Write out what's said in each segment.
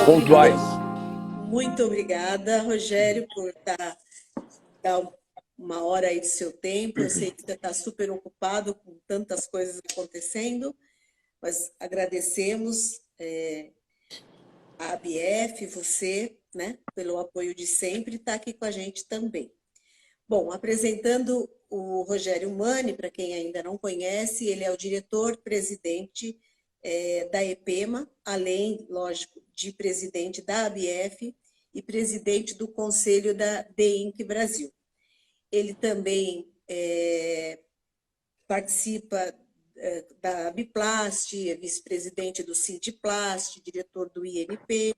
pontuais. Muito obrigada, Rogério, por dar uma hora aí do seu tempo. Eu sei que você está super ocupado com tantas coisas acontecendo, mas agradecemos a ABF, você, né, pelo apoio de sempre, e está aqui com a gente também. Bom, apresentando o Rogério Mani, para quem ainda não conhece, ele é o diretor-presidente da EPEMA, além, lógico, de presidente da ABF e presidente do Conselho da DEINC Brasil. Ele também participa da Biplast, é vice-presidente do Sindiplast, diretor do INP,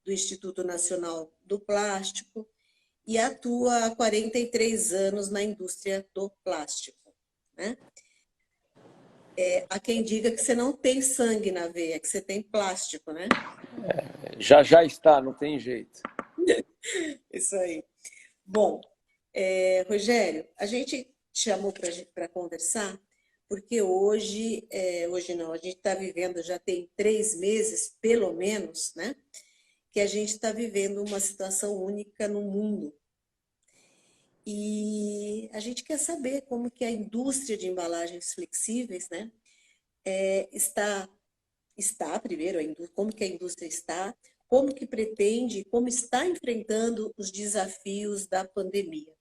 do Instituto Nacional do Plástico, e atua há 43 anos na indústria do plástico, né? Há quem diga que você não tem sangue na veia, que você tem plástico, né? Já está, não tem jeito. Isso aí. Bom, Rogério, a gente te chamou para conversar porque hoje não, a gente está vivendo, já tem 3 meses, pelo menos, né? Que a gente está vivendo uma situação única no mundo. E a gente quer saber como que a indústria de embalagens flexíveis, né, está primeiro, como que a indústria está, como que pretende, como está enfrentando os desafios da pandemia.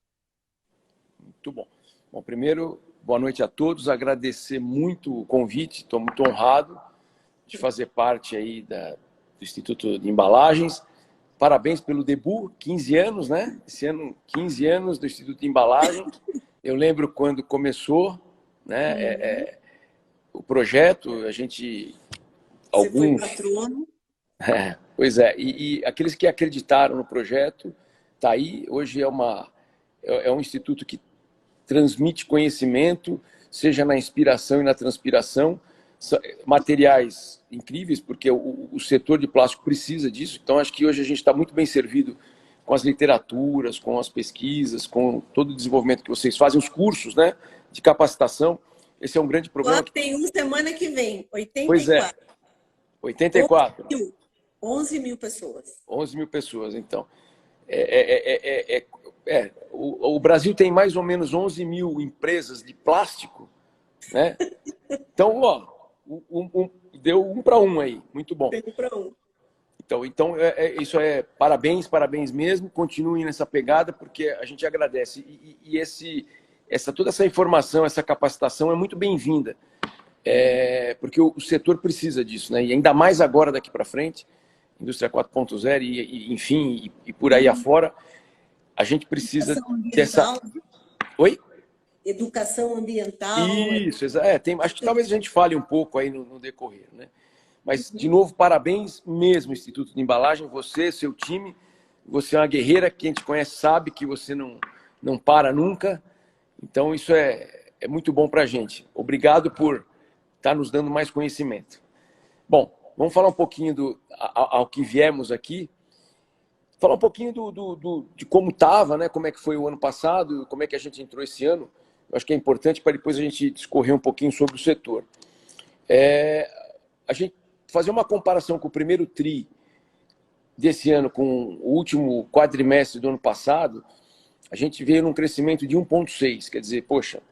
Muito bom. Bom, primeiro, boa noite a todos, agradecer muito o convite, estou muito honrado de fazer parte aí do Instituto de Embalagens. Parabéns pelo debut, 15 anos, né? Esse ano, 15 anos do Instituto de Embalagem. Eu lembro quando começou, né? O projeto, a gente... Você foi patrono? Pois é, e aqueles que acreditaram no projeto, está aí. Hoje é um instituto que transmite conhecimento, seja na inspiração e na transpiração, materiais incríveis, porque o setor de plástico precisa disso. Então, acho que hoje a gente está muito bem servido com as literaturas, com as pesquisas, com todo o desenvolvimento que vocês fazem, os cursos, né, de capacitação. Esse é um grande problema. Lá tem semana que vem, 84. Pois é, 84. 11 mil pessoas. 11 mil pessoas, então. O Brasil tem mais ou menos 11 mil empresas de plástico, né? Então, ó, deu 1 para 1 aí, muito bom. Deu 1 para 1. Então isso parabéns mesmo, continuem nessa pegada, porque a gente agradece. Toda essa informação, essa capacitação é muito bem-vinda, porque o setor precisa disso, né? E ainda mais agora daqui para frente, indústria 4.0 enfim, e por aí afora, a gente precisa dessa... Oi? Educação ambiental. Isso, acho que talvez a gente fale um pouco aí no decorrer, né? Mas, de novo, parabéns mesmo, Instituto de Embalagem, você, seu time. Você é uma guerreira, quem te conhece sabe que você não para nunca. Então, isso é muito bom para a gente. Obrigado por estar nos dando mais conhecimento. Bom, vamos falar um pouquinho ao que viemos aqui. Falar um pouquinho de como estava, né? Como é que foi o ano passado, como é que a gente entrou esse ano. Eu acho que é importante para depois a gente discorrer um pouquinho sobre o setor. A gente fazer uma comparação com o primeiro TRI desse ano com o último quadrimestre do ano passado, a gente veio num crescimento de 1,6. Quer dizer, poxa,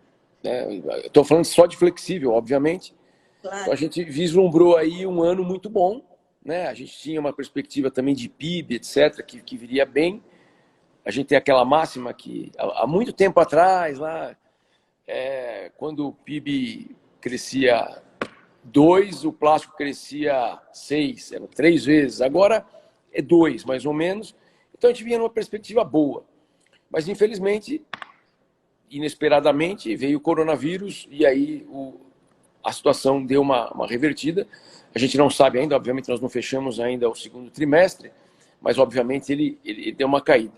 né? Estou falando só de flexível, obviamente. Claro. Então a gente vislumbrou aí um ano muito bom, né? A gente tinha uma perspectiva também de PIB, etc., que viria bem. A gente tem aquela máxima que há muito tempo atrás, lá, quando o PIB crescia 2, o plástico crescia 6, era 3 vezes. Agora é 2, mais ou menos. Então a gente vinha numa perspectiva boa. Mas, infelizmente, inesperadamente, veio o coronavírus e aí a situação deu uma revertida. A gente não sabe ainda, obviamente nós não fechamos ainda o segundo trimestre, mas obviamente ele deu uma caída.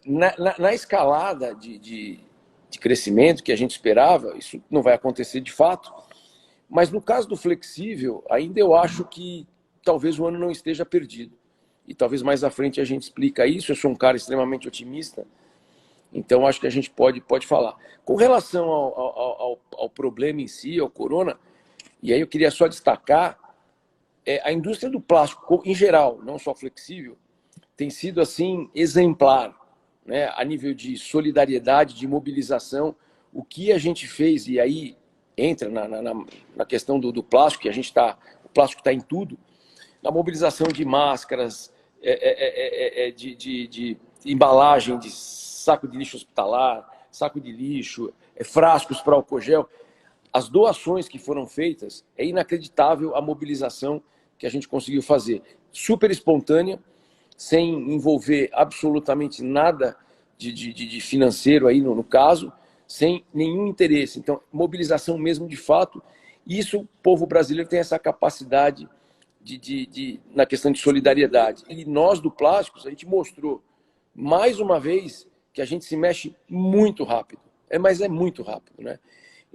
Na escalada de crescimento que a gente esperava, isso não vai acontecer de fato, mas no caso do flexível, ainda eu acho que talvez o ano não esteja perdido. E talvez mais à frente a gente explica isso. Eu sou um cara extremamente otimista, então acho que a gente pode falar. Com relação ao problema em si, ao corona, e aí eu queria só destacar a indústria do plástico, em geral, não só flexível, tem sido assim exemplar, né, a nível de solidariedade, de mobilização. O que a gente fez, e aí entra na questão do plástico, que o plástico está em tudo, na mobilização de máscaras, de embalagem de saco de lixo hospitalar, saco de lixo, frascos para álcool gel. As doações que foram feitas, é inacreditável a mobilização que a gente conseguiu fazer. Super espontânea, sem envolver absolutamente nada de financeiro aí no caso, sem nenhum interesse. Então, mobilização mesmo de fato. Isso, o povo brasileiro tem essa capacidade na questão de solidariedade. E nós, do Plásticos, a gente mostrou, mais uma vez, que a gente se mexe muito rápido. Mas é muito rápido, né?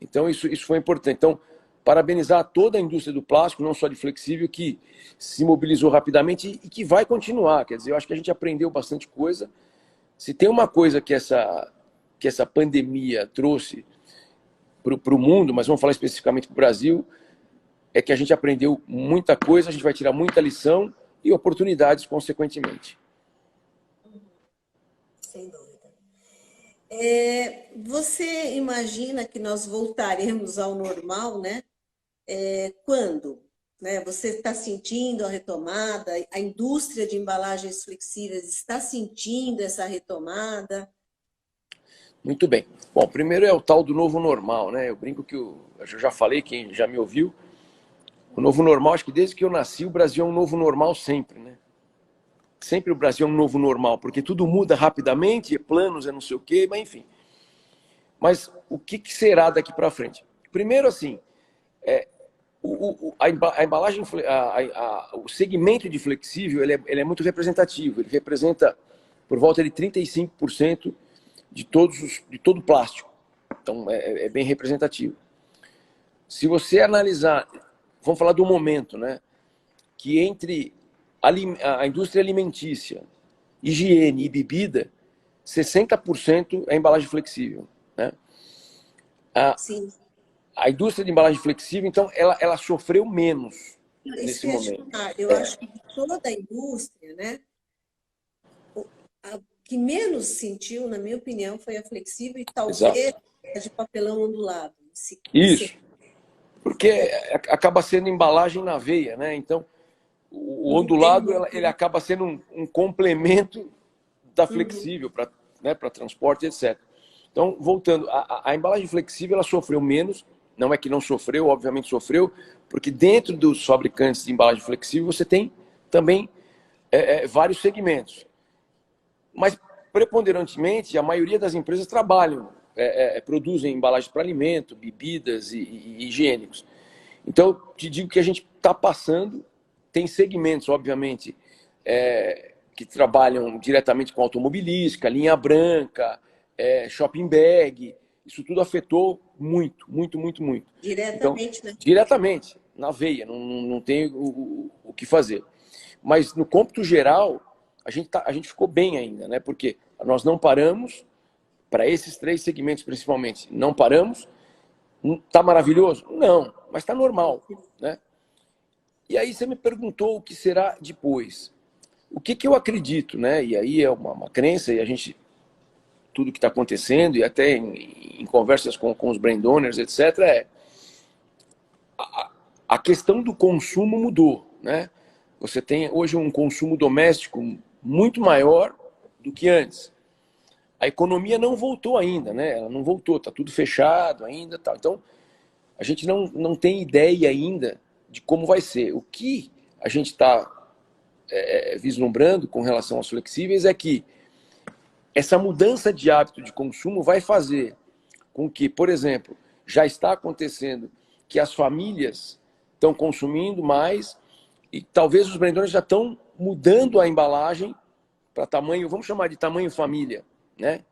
Então, isso foi importante. Então, parabenizar toda a indústria do plástico, não só de flexível, que se mobilizou rapidamente e que vai continuar. Quer dizer, eu acho que a gente aprendeu bastante coisa. Se tem uma coisa que essa pandemia trouxe para o mundo, mas vamos falar especificamente para o Brasil, é que a gente aprendeu muita coisa, a gente vai tirar muita lição e oportunidades, consequentemente. Sem dúvida. Você imagina que nós voltaremos ao normal, né? Quando? Né? Você está sentindo a retomada? A indústria de embalagens flexíveis está sentindo essa retomada? Muito bem. Bom, primeiro é o tal do novo normal, né? Eu brinco que eu já falei, quem já me ouviu, o novo normal, acho que desde que eu nasci, o Brasil é um novo normal sempre, né? Sempre o Brasil é um novo normal, porque tudo muda rapidamente, planos, não sei o quê, mas enfim. Mas o que será daqui para frente? Primeiro, assim, a embalagem, o segmento de flexível, ele é muito representativo. Ele representa por volta de 35% de todo o plástico. Então, é bem representativo. Se você analisar, vamos falar do momento, né? Que entre a indústria alimentícia, higiene e bebida, 60% é embalagem flexível, né? Sim. A indústria de embalagem flexível, então, ela sofreu menos nesse momento. Eu acho que toda a indústria, né? A que menos sentiu, na minha opinião, foi a flexível e talvez a de papelão ondulado. Isso. Porque acaba sendo embalagem na veia, né? Então, o ondulado ele acaba sendo um complemento da flexível para transporte, etc. Então, voltando, a embalagem flexível ela sofreu menos, não é que não sofreu, obviamente sofreu, porque dentro dos fabricantes de embalagem flexível você tem também vários segmentos. Mas, preponderantemente, a maioria das empresas trabalham, produzem embalagens para alimento, bebidas e higiênicos. Então, eu te digo que a gente está passando, tem segmentos, obviamente, que trabalham diretamente com automobilística, linha branca, shopping bag, isso tudo afetou muito, muito, muito, muito. Diretamente, então, né? Diretamente, na veia, não tem o que fazer. Mas no cômputo geral, a gente ficou bem ainda, né? Porque nós não paramos, para esses 3 segmentos principalmente, não paramos. Está maravilhoso? Não, mas está normal, né? E aí você me perguntou o que será depois. O que eu acredito, né? E aí é uma crença, e a gente, tudo que está acontecendo, e até em conversas com os brand owners, etc., a questão do consumo mudou, né? Você tem hoje um consumo doméstico muito maior do que antes. A economia não voltou ainda, né? Ela não voltou, está tudo fechado ainda, tal. Então, a gente não tem ideia ainda de como vai ser. O que a gente está vislumbrando com relação aos flexíveis é que essa mudança de hábito de consumo vai fazer com que, por exemplo, já está acontecendo que as famílias estão consumindo mais e talvez os brandões já estão mudando a embalagem para tamanho, vamos chamar de tamanho família, né?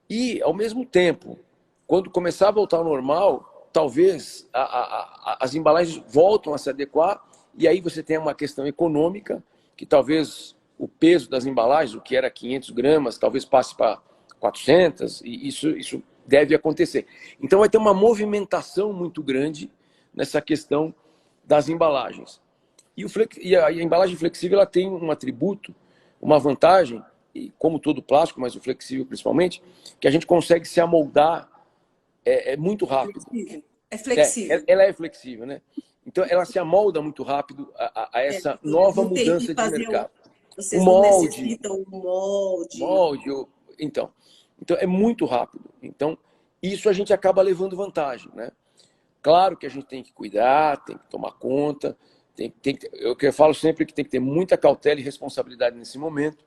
E, ao mesmo tempo, quando começar a voltar ao normal, talvez as embalagens voltam a se adequar e aí você tem uma questão econômica, que talvez o peso das embalagens, o que era 500 gramas, talvez passe para 400, e isso deve acontecer. Então vai ter uma movimentação muito grande nessa questão das embalagens. a embalagem flexível ela tem um atributo, uma vantagem, e como todo plástico, mas o flexível principalmente, que a gente consegue se amoldar muito rápido. É flexível. Ela é flexível, né? Então, ela se amolda muito rápido a essa nova mudança de mercado. Vocês não necessitam um molde. Então, é muito rápido. Então, isso a gente acaba levando vantagem, né? Claro que a gente tem que cuidar, tem que tomar conta, eu falo sempre que tem que ter muita cautela e responsabilidade nesse momento,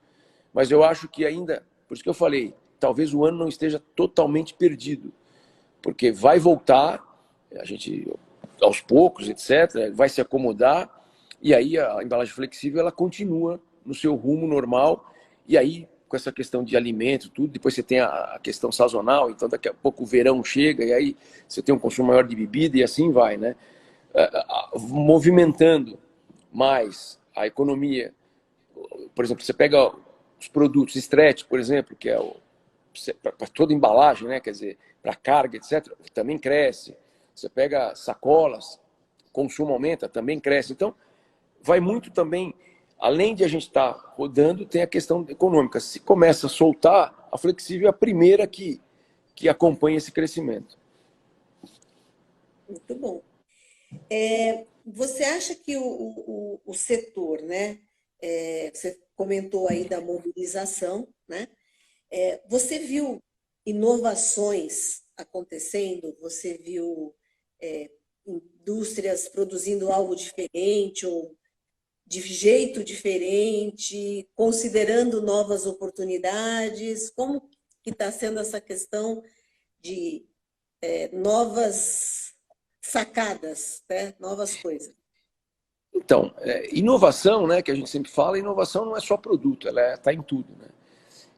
mas eu acho que ainda, por isso que eu falei, talvez o ano não esteja totalmente perdido, porque vai voltar, a gente aos poucos, etc., vai se acomodar, e aí a embalagem flexível ela continua no seu rumo normal, e aí com essa questão de alimento, tudo, depois você tem a questão sazonal, então daqui a pouco o verão chega, e aí você tem um consumo maior de bebida, e assim vai, né? Movimentando mais a economia. Por exemplo, você pega os produtos stretch, por exemplo, que é para toda embalagem, né? Quer dizer, para carga, etc., também cresce. Você pega sacolas, consumo aumenta, também cresce. Então, vai muito também, além de a gente estar rodando, tem a questão econômica. Se começa a soltar, a flexível é a primeira que acompanha esse crescimento. Muito bom. Você acha que o setor, né? Você comentou aí da mobilização, né? Você viu inovações acontecendo? Você viu indústrias produzindo algo diferente ou de jeito diferente, considerando novas oportunidades? Como que está sendo essa questão de novas sacadas, né? Novas coisas? Então, inovação, né, que a gente sempre fala, inovação não é só produto, ela está em tudo, né?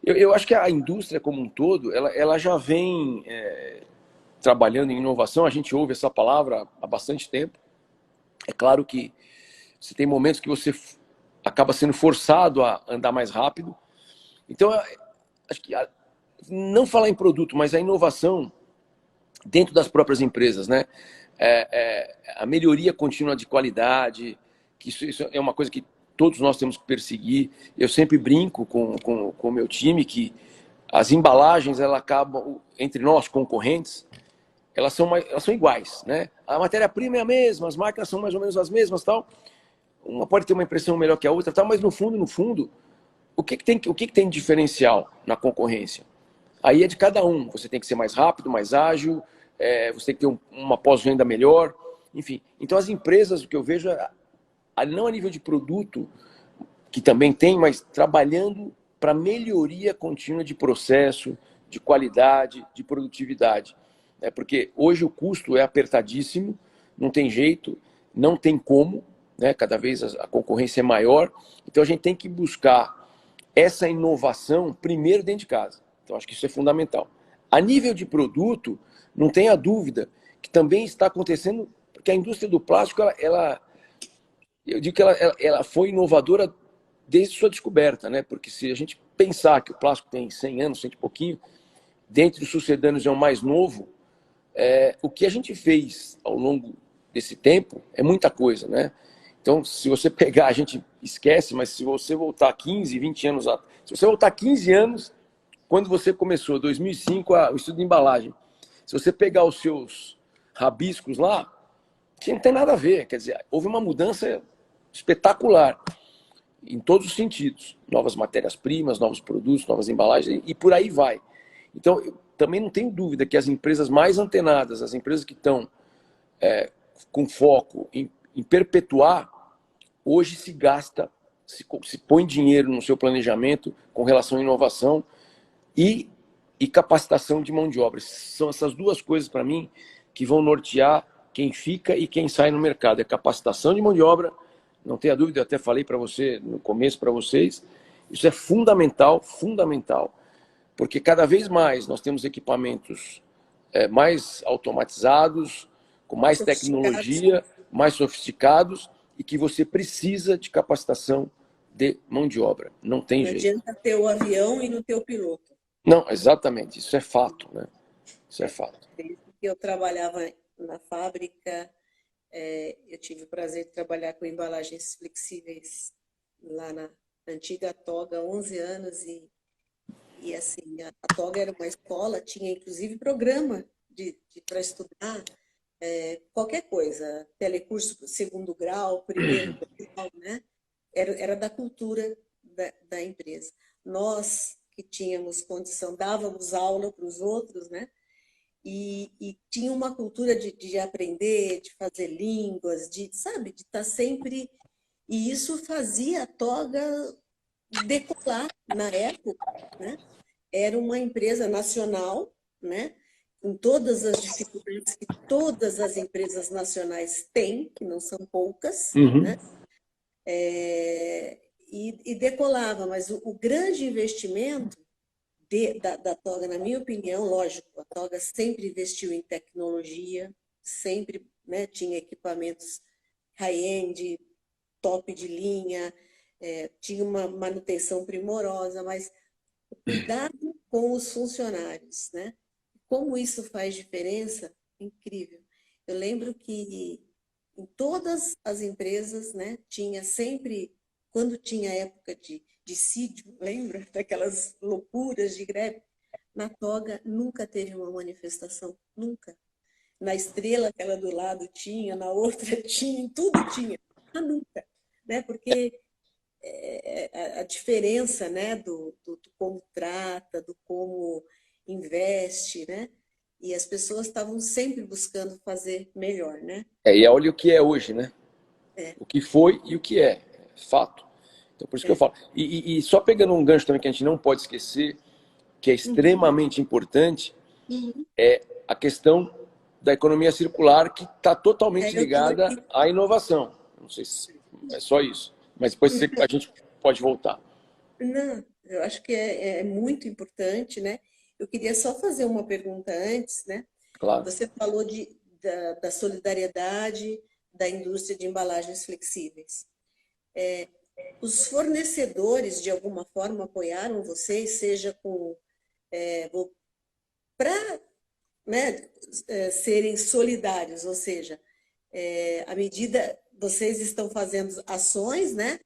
Eu acho que a indústria como um todo, ela já vem trabalhando em inovação, a gente ouve essa palavra há bastante tempo. É claro que você tem momentos que você acaba sendo forçado a andar mais rápido. Então, acho que não falar em produto, mas a inovação dentro das próprias empresas, né? A melhoria contínua de qualidade, que isso é uma coisa que todos nós temos que perseguir. Eu sempre brinco com o meu time que as embalagens, elas acabam, entre nós, concorrentes, elas são iguais, né? A matéria-prima é a mesma, as máquinas são mais ou menos as mesmas, tal. Uma pode ter uma impressão melhor que a outra, tal, mas no fundo, o que tem de diferencial na concorrência? Aí é de cada um. Você tem que ser mais rápido, mais ágil, você tem que ter uma pós-venda melhor, enfim. Então as empresas, o que eu vejo, não a nível de produto, que também tem, mas trabalhando para melhoria contínua de processo, de qualidade, de produtividade. Porque hoje o custo é apertadíssimo, não tem jeito, não tem como, né? Cada vez a concorrência é maior, então a gente tem que buscar essa inovação primeiro dentro de casa. Então acho que isso é fundamental. A nível de produto, não tenha dúvida que também está acontecendo, porque a indústria do plástico, eu digo que ela foi inovadora desde sua descoberta, né? Porque se a gente pensar que o plástico tem 100 anos, 100 e pouquinho, dentre os sucedâneos é o mais novo, o que a gente fez ao longo desse tempo é muita coisa, né? Então, se você pegar, a gente esquece, mas se você voltar 15, 20 anos, se você voltar 15 anos, quando você começou, 2005, o estudo de embalagem, se você pegar os seus rabiscos lá, que não tem nada a ver, quer dizer, houve uma mudança espetacular em todos os sentidos, novas matérias-primas, novos produtos, novas embalagens e por aí vai. Então, eu também não tenho dúvida que as empresas mais antenadas, as empresas que estão com foco em perpetuar, hoje se gasta, se põe dinheiro no seu planejamento com relação à inovação e capacitação de mão de obra. São essas duas coisas, para mim, que vão nortear quem fica e quem sai no mercado. É capacitação de mão de obra, não tenha dúvida, eu até falei para você no começo, para vocês, isso é fundamental, fundamental, porque cada vez mais nós temos equipamentos mais automatizados, com mais tecnologia, mais sofisticados, e que você precisa de capacitação de mão de obra. Não tem jeito. Não adianta ter o avião e não ter o piloto. Não, exatamente. Isso é fato, né? Isso é fato. Desde que eu trabalhava na fábrica, Eu tive o prazer de trabalhar com embalagens flexíveis lá na antiga Toga há 11 anos e assim, a Toga era uma escola, tinha inclusive programa para estudar qualquer coisa, telecurso segundo grau, primeiro grau, né? Era da cultura da empresa. Nós que tínhamos condição, dávamos aula para os outros, né? E tinha uma cultura de aprender, de fazer línguas, sabe, de estar sempre... E isso fazia a Toga decolar na época, né? Era uma empresa nacional, né? Com todas as dificuldades que todas as empresas nacionais têm, que não são poucas, né? E decolava, mas o grande investimento da Toga, na minha opinião, lógico, a Toga sempre investiu em tecnologia, sempre, né, tinha equipamentos high-end, top de linha, tinha uma manutenção primorosa, mas o cuidado com os funcionários, né? Como isso faz diferença, incrível. Eu lembro que em todas as empresas, né, tinha sempre, quando tinha época de dissídio, lembra? Daquelas loucuras de greve, na Toga nunca teve uma manifestação, nunca. Na Estrela, aquela do lado tinha, na outra tinha, em tudo tinha, mas nunca, né? Porque a diferença, né, do como trata, do como investe, né? E as pessoas estavam sempre buscando fazer melhor, né? E olha o que é hoje, né? O que foi e o que é. Fato. Então, por isso que eu falo. E só pegando um gancho também que a gente não pode esquecer, que é extremamente importante, é a questão da economia circular, que está totalmente ligada à inovação. Não sei se é só isso, mas depois a gente pode voltar. Não, eu acho que é muito importante, né? Eu queria só fazer uma pergunta antes, né? Claro. Você falou da solidariedade da indústria de embalagens flexíveis. Os fornecedores, de alguma forma, apoiaram vocês, seja para, né, serem solidários, ou seja, à medida vocês estão fazendo ações, né?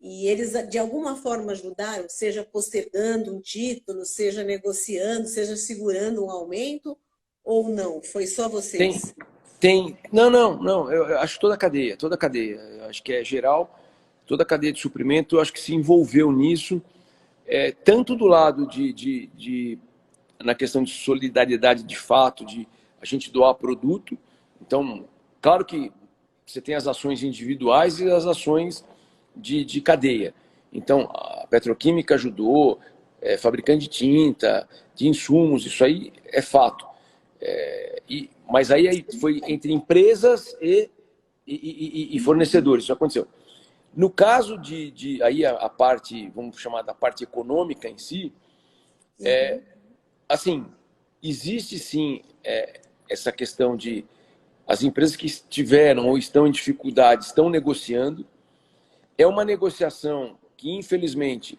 E eles, de alguma forma, ajudaram, seja postergando um título, seja negociando, seja segurando um aumento, ou não? Foi só vocês? Não. Eu acho toda a cadeia. Eu acho que é geral, toda a cadeia de suprimento, eu acho que se envolveu nisso, tanto do lado na questão de solidariedade de fato, de a gente doar produto. Então, claro que você tem as ações individuais e as ações de cadeia. Então, a petroquímica ajudou, fabricante de tinta, de insumos, isso aí é fato. Mas aí foi entre empresas e fornecedores, isso aconteceu. No caso aí a parte, vamos chamar da parte econômica em si, assim, existe sim essa questão de as empresas que tiveram ou estão em dificuldade estão negociando. É uma negociação que, infelizmente,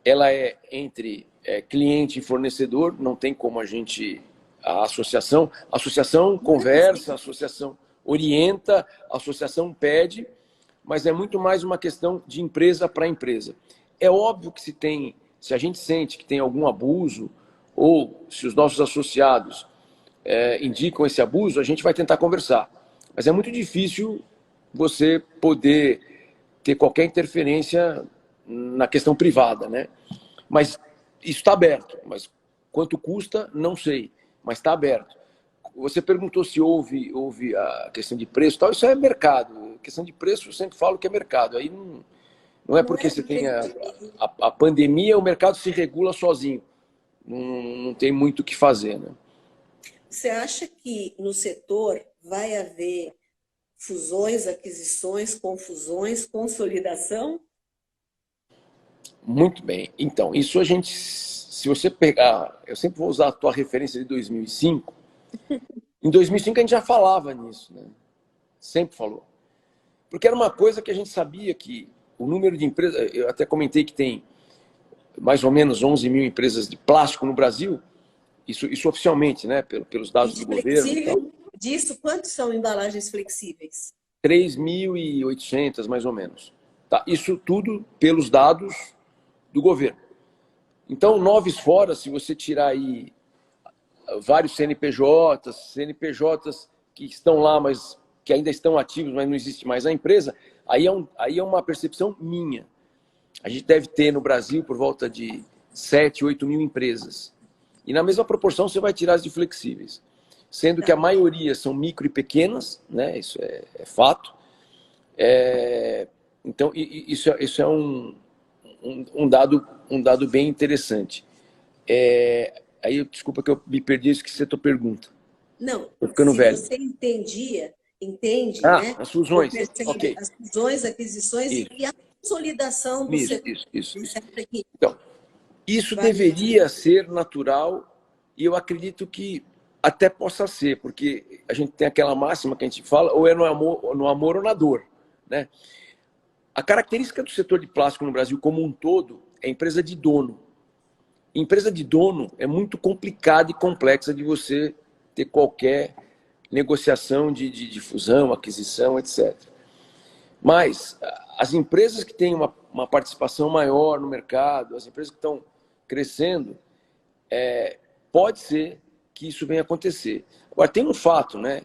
ela é entre cliente e fornecedor, não tem como a associação conversa, a associação orienta, a associação pede, mas é muito mais uma questão de empresa para empresa. É óbvio que se a gente sente que tem algum abuso, ou se os nossos associados indicam esse abuso, a gente vai tentar conversar. Mas é muito difícil você poder ter qualquer interferência na questão privada, né? Mas isso está aberto. Mas quanto custa, não sei. Mas está aberto. Você perguntou se houve a questão de preço, tal. Isso é mercado. A questão de preço, eu sempre falo que é mercado. Aí não é porque você tem a pandemia, o mercado se regula sozinho. Não tem muito o que fazer, né? Você acha que no setor vai haver fusões, aquisições, confusões, consolidação? Muito bem. Então, isso se você pegar, eu sempre vou usar a tua referência de 2005. Em 2005 a gente já falava nisso, né? Sempre falou. Porque era uma coisa que a gente sabia que o número de empresas, eu até comentei que tem mais ou menos 11 mil empresas de plástico no Brasil, isso oficialmente, né? Pelos dados do governo. Disso, quantos são embalagens flexíveis? 3.800, mais ou menos. Tá? Isso tudo pelos dados do governo. Então, Noves Fora, se você tirar aí vários CNPJs que estão lá, mas que ainda estão ativos, mas não existe mais a empresa, aí é uma percepção minha. A gente deve ter no Brasil por volta de 7, 8 mil empresas. E na mesma proporção você vai tirar as de flexíveis. Sendo que a maioria são micro e pequenas, né? Isso é fato. Então, isso é um dado bem interessante. Aí, desculpa que eu me perdi, esqueci a tua pergunta. Não, Tô ficando se velho. você entende, né? As fusões. Ok. As fusões, aquisições Isso, e a consolidação do isso, setor. isso. Aqui. Então, isso Vai. deveria ser natural e eu acredito que até possa ser, porque a gente tem aquela máxima que a gente fala, ou é no amor ou na dor, né? A característica do setor de plástico no Brasil como um todo é empresa de dono. Empresa de dono é muito complicada e complexa de você ter qualquer negociação de fusão, aquisição, etc. Mas as empresas que têm uma participação maior no mercado, as empresas que estão crescendo, pode ser que isso venha a acontecer. Agora, tem um fato, né?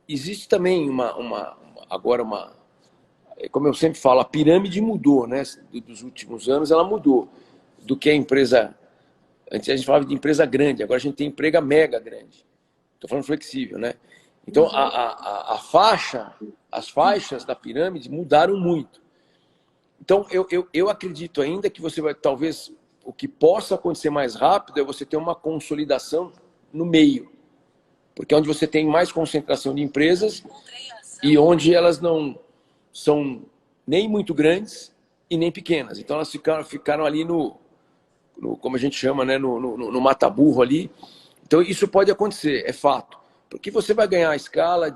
Existe também como eu sempre falo, a pirâmide mudou, né? Dos últimos anos, ela mudou. Do que a empresa... Antes a gente falava de empresa grande, agora a gente tem empresa mega grande. Estou falando flexível, né? Então, as faixas da pirâmide mudaram muito. Então, eu acredito ainda que você vai, talvez, o que possa acontecer mais rápido é você ter uma consolidação no meio. Porque é onde você tem mais concentração de empresas e onde elas não são nem muito grandes e nem pequenas. Então, elas ficaram ali como a gente chama, né, no mata-burro ali. Então, isso pode acontecer, é fato. Porque você vai ganhar a escala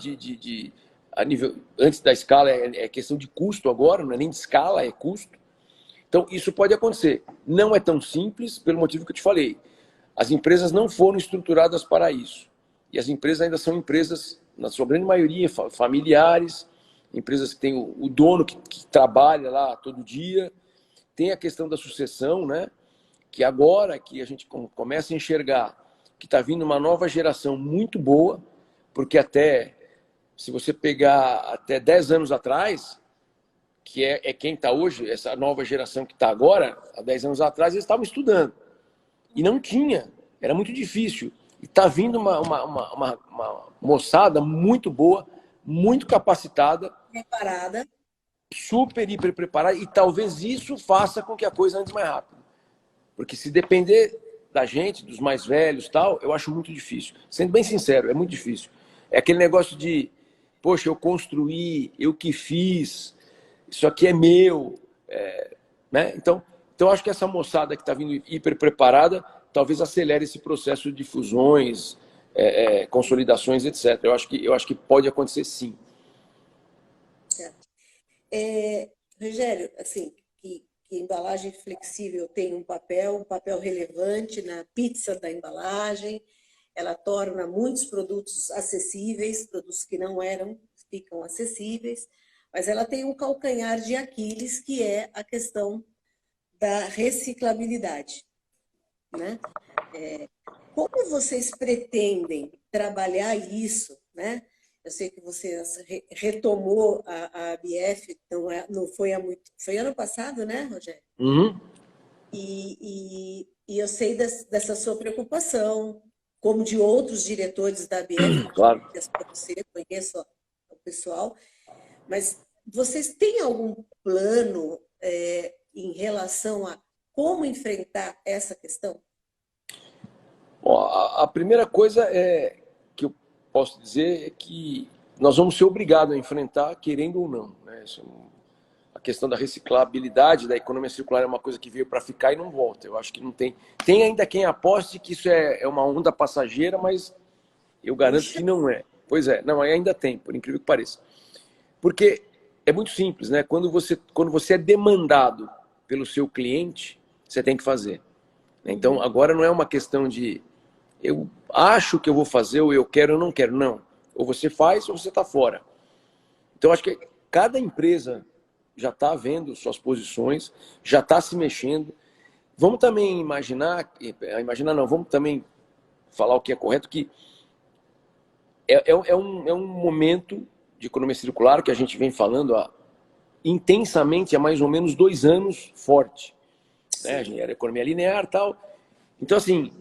a nível, antes da escala é questão de custo agora, não é nem de escala, é custo. Então, isso pode acontecer. Não é tão simples, pelo motivo que eu te falei. As empresas não foram estruturadas para isso. E as empresas ainda são empresas, na sua grande maioria, familiares, empresas que têm o dono que trabalha lá todo dia. Tem a questão da sucessão, né? Que agora que a gente começa a enxergar que está vindo uma nova geração muito boa, porque se você pegar até 10 anos atrás, que é quem está hoje, essa nova geração que está agora, há 10 anos atrás, eles estavam estudando. E não tinha, era muito difícil. E está vindo uma moçada muito boa, muito capacitada, Preparada. super, hiper preparada, e talvez isso faça com que a coisa ande mais rápido. Porque se depender da gente, dos mais velhos tal, eu acho muito difícil. Sendo bem sincero, é muito difícil. É aquele negócio de, poxa, eu construí, eu que fiz, isso aqui é meu. Né? Então, acho que essa moçada que está vindo hiper preparada, talvez acelere esse processo de fusões, consolidações, etc. Eu acho que pode acontecer sim. Rogério, assim, que embalagem flexível tem um papel relevante na pizza da embalagem, ela torna muitos produtos acessíveis, produtos que não eram, ficam acessíveis, mas ela tem um calcanhar de Aquiles, que é a questão da reciclabilidade, né? Como vocês pretendem trabalhar isso, né? Eu sei que você retomou a ABF, não foi foi ano passado, né, Rogério? Uhum. E eu sei dessa sua preocupação, como de outros diretores da ABF, Claro. você conheço o pessoal, mas vocês têm algum plano em relação a como enfrentar essa questão? Bom, a primeira coisa que eu posso dizer é que nós vamos ser obrigados a enfrentar, querendo ou não. Né? A questão da reciclabilidade, da economia circular é uma coisa que veio para ficar e não volta. Eu acho que não tem. Tem ainda quem aposte que isso é uma onda passageira, mas eu garanto que não é. Pois é, não, ainda tem, por incrível que pareça. Porque é muito simples, né? Quando você é demandado pelo seu cliente, você tem que fazer. Então, agora não é uma questão de eu acho que eu vou fazer, ou eu quero ou não quero. Não. Ou você faz ou você está fora. Então, acho que cada empresa já está vendo suas posições, já está se mexendo. Vamos também vamos também falar o que é correto, que é um momento de economia circular que a gente vem falando intensamente há mais ou menos 2 anos forte. Né? A gente era economia linear e tal. Então, assim,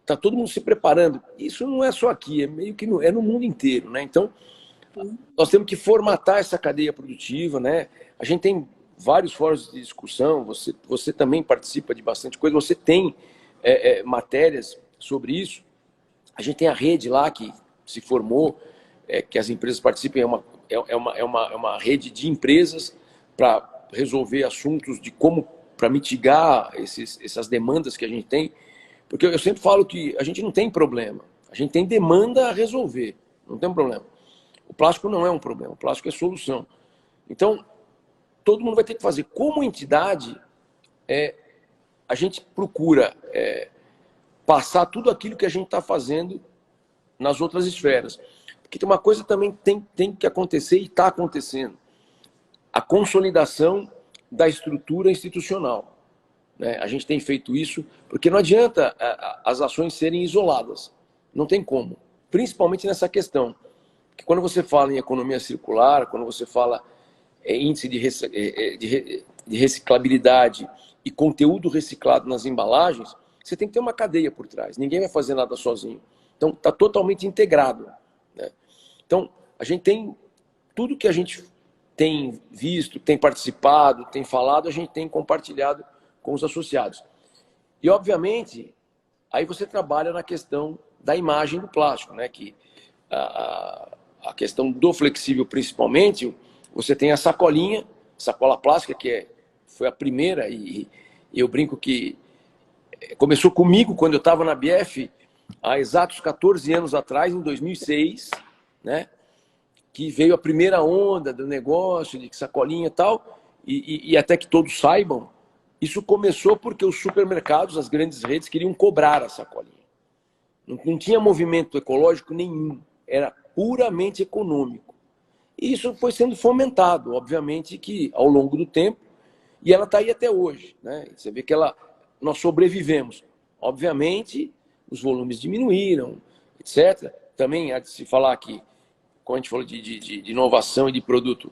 está todo mundo se preparando. Isso não é só aqui, é meio que é no mundo inteiro. Né? Então, nós temos que formatar essa cadeia produtiva. Né? A gente tem vários fóruns de discussão, você também participa de bastante coisa, você tem matérias sobre isso. A gente tem a rede lá que se formou, que as empresas participem, é uma rede de empresas para resolver assuntos de como, para mitigar essas demandas que a gente tem. Porque eu sempre falo que a gente não tem problema, a gente tem demanda a resolver, não tem problema. O plástico não é um problema, o plástico é solução. Então, todo mundo vai ter que fazer. Como entidade, a gente procura passar tudo aquilo que a gente está fazendo nas outras esferas. Porque tem uma coisa também tem que acontecer e está acontecendo. A consolidação da estrutura institucional. Né? A gente tem feito isso porque não adianta as ações serem isoladas. Não tem como. Principalmente nessa questão. Que quando você fala em economia circular, quando você fala índice de reciclabilidade e conteúdo reciclado nas embalagens, você tem que ter uma cadeia por trás. Ninguém vai fazer nada sozinho. Então, está totalmente integrado. Né? Então, a gente tem tudo que a gente tem visto, tem participado, tem falado, a gente tem compartilhado com os associados. E, obviamente, aí você trabalha na questão da imagem do plástico, né? Que a questão do flexível, principalmente, você tem a sacola plástica, que foi a primeira, e eu brinco que começou comigo quando eu estava na BF, há exatos 14 anos atrás, em 2006, né? Que veio a primeira onda do negócio, de sacolinha e tal, e até que todos saibam, isso começou porque os supermercados, as grandes redes, queriam cobrar a sacolinha. Não tinha movimento ecológico nenhum, era puramente econômico. E isso foi sendo fomentado, obviamente, que ao longo do tempo, e ela está aí até hoje. Né? Você vê que nós sobrevivemos. Obviamente, os volumes diminuíram, etc. Também há de se falar que, quando a gente falou de inovação e de produto,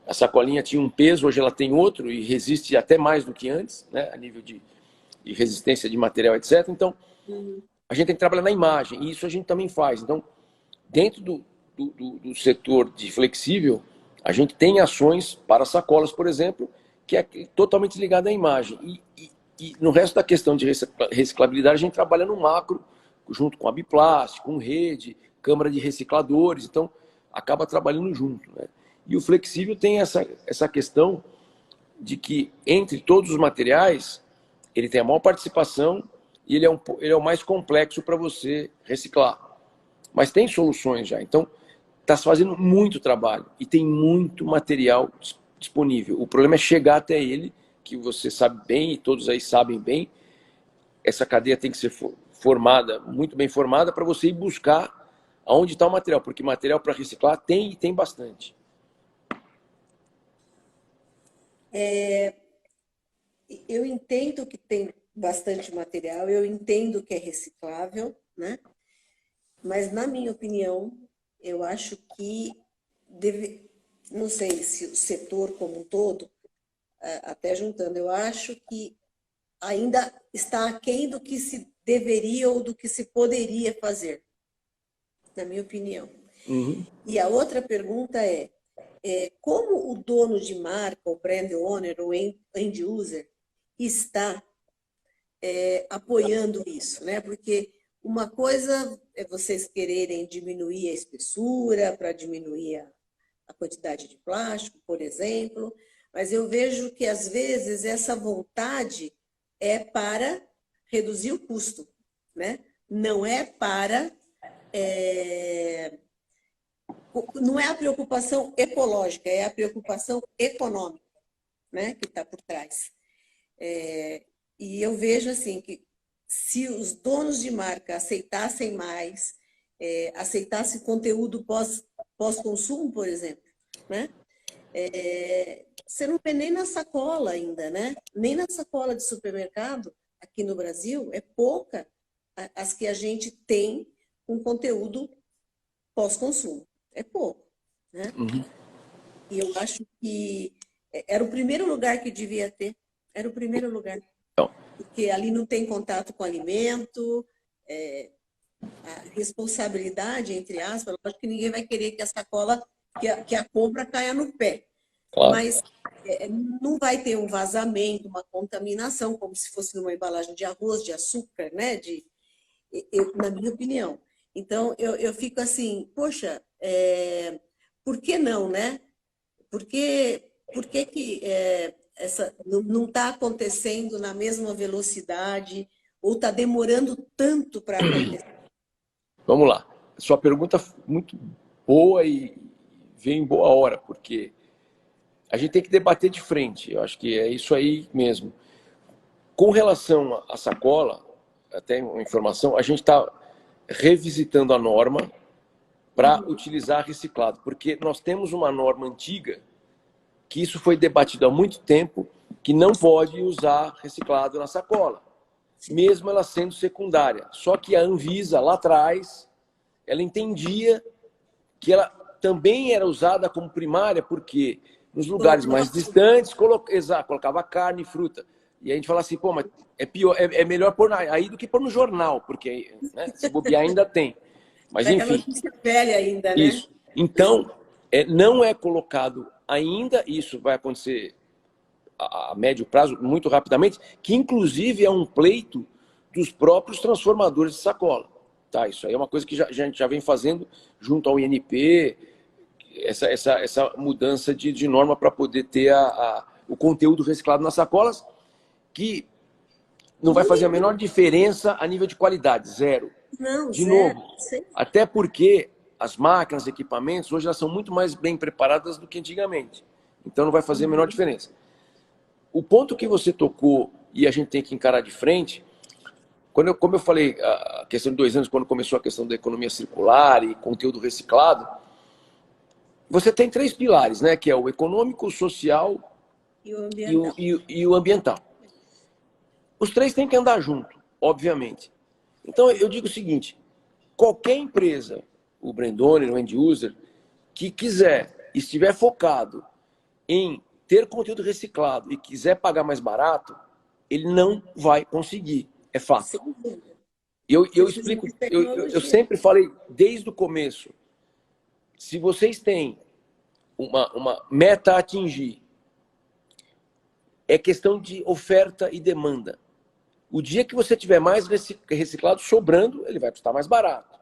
a sacolinha tinha um peso, hoje ela tem outro e resiste até mais do que antes, né? A nível de resistência de material, etc. Então, a gente tem que trabalhar na imagem, e isso a gente também faz. Então, dentro do setor de flexível, a gente tem ações para sacolas, por exemplo, que é totalmente ligada à imagem. E no resto da questão de reciclabilidade, a gente trabalha no macro, junto com a Biplast, com rede, Câmara de Recicladores, então acaba trabalhando junto. Né? E o flexível tem essa questão de que, entre todos os materiais, ele tem a maior participação e ele é o mais complexo para você reciclar. Mas tem soluções já. Então, está se fazendo muito trabalho e tem muito material disponível. O problema é chegar até ele, que você sabe bem e todos aí sabem bem. Essa cadeia tem que ser formada, muito bem formada, para você ir buscar aonde está o material, porque material para reciclar tem e tem bastante. Eu entendo que tem bastante material, eu entendo que é reciclável, né? Mas, na minha opinião, eu acho que não sei se o setor como um todo, até juntando, eu acho que ainda está aquém do que se deveria ou do que se poderia fazer, na minha opinião. Uhum. E a outra pergunta como o dono de marca, o brand owner, o end user, está apoiando isso, né? Porque uma coisa é vocês quererem diminuir a espessura para diminuir a quantidade de plástico, por exemplo, mas eu vejo que às vezes essa vontade é para reduzir o custo, né? Não é para não é a preocupação ecológica, é a preocupação econômica, né, que está por trás. E eu vejo assim que se os donos de marca aceitassem mais, aceitassem conteúdo pós-consumo, por exemplo, né? Você não vê nem na sacola ainda, né? Nem na sacola de supermercado, aqui no Brasil, é pouca as que a gente tem com conteúdo pós-consumo. É pouco, né? Uhum. E eu acho que era o primeiro lugar que devia ter. Era o primeiro lugar. Então, Porque ali não tem contato com alimento, a responsabilidade, entre aspas, lógico que ninguém vai querer que a sacola, que a compra caia no pé. claro. Mas não vai ter um vazamento, uma contaminação, como se fosse numa embalagem de arroz, de açúcar, né? Na minha opinião. Então, eu fico assim, poxa, por que não, né? Por que essa não está acontecendo na mesma velocidade ou está demorando tanto para acontecer? Vamos lá. Sua pergunta muito boa e vem em boa hora, porque a gente tem que debater de frente. Eu acho que é isso aí mesmo. Com relação à sacola, até uma informação, a gente está revisitando a norma para utilizar reciclado, porque nós temos uma norma antiga que isso foi debatido há muito tempo, que não pode usar reciclado na sacola, mesmo ela sendo secundária. Só que a Anvisa, lá atrás, ela entendia que ela também era usada como primária, porque nos lugares mais distantes colocava carne e fruta. E a gente fala assim, pô, mas é pior, é melhor pôr aí do que pôr no jornal, porque, né, se bobear ainda tem. Mas Pega a enfim, notícia velha ainda, né? isso. Então, não é colocado ainda, isso vai acontecer a médio prazo, muito rapidamente, que inclusive é um pleito dos próprios transformadores de sacola. Tá, isso aí é uma coisa que a gente já vem fazendo junto ao INP, essa mudança de norma para poder ter o conteúdo reciclado nas sacolas, que não vai fazer a menor diferença a nível de qualidade, zero. Não, De zero. novo, até porque as máquinas, equipamentos, hoje elas são muito mais bem preparadas do que antigamente. Então não vai fazer a menor diferença. O ponto que você tocou e a gente tem que encarar de frente, como eu falei, a questão de 2 anos, quando começou a questão da economia circular e conteúdo reciclado, você tem 3 pilares, né? Que é o econômico, o social E o ambiental. e o ambiental. Os 3 têm que andar junto, obviamente. Então eu digo o seguinte, qualquer empresa, o brand owner, o end user, que quiser, estiver focado em ter conteúdo reciclado e quiser pagar mais barato, ele não vai conseguir, é fato. Sem dúvida. Eu explico, eu sempre falei desde o começo, se vocês têm uma meta a atingir, é questão de oferta e demanda. O dia que você tiver mais reciclado sobrando, ele vai custar mais barato.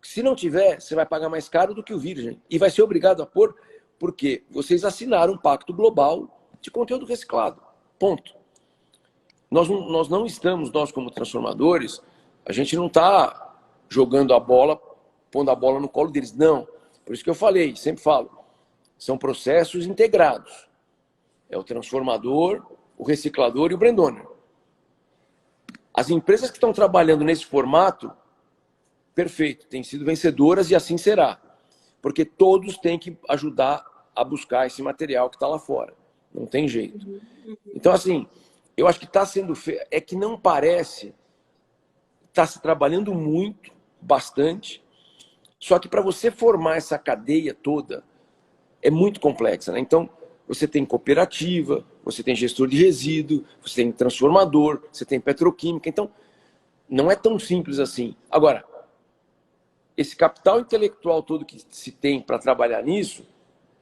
Se não tiver, você vai pagar mais caro do que o virgem. E vai ser obrigado a pôr, porque vocês assinaram um pacto global de conteúdo reciclado. Ponto. Nós não estamos, nós como transformadores, a gente não está jogando a bola, pondo a bola no colo deles. Não. Por isso que eu falei, sempre falo, são processos integrados. É o transformador, o reciclador e o brand owner. As empresas que estão trabalhando nesse formato, perfeito, têm sido vencedoras e assim será. Porque todos têm que ajudar a buscar esse material que está lá fora. Não tem jeito. Então, assim, eu acho que está sendo feito. É que não parece. Está se trabalhando muito, bastante. Só que para você formar essa cadeia toda, é muito complexa, né? Então, você tem cooperativa, você tem gestor de resíduo, você tem transformador, você tem petroquímica. Então, não é tão simples assim. Agora, esse capital intelectual todo que se tem para trabalhar nisso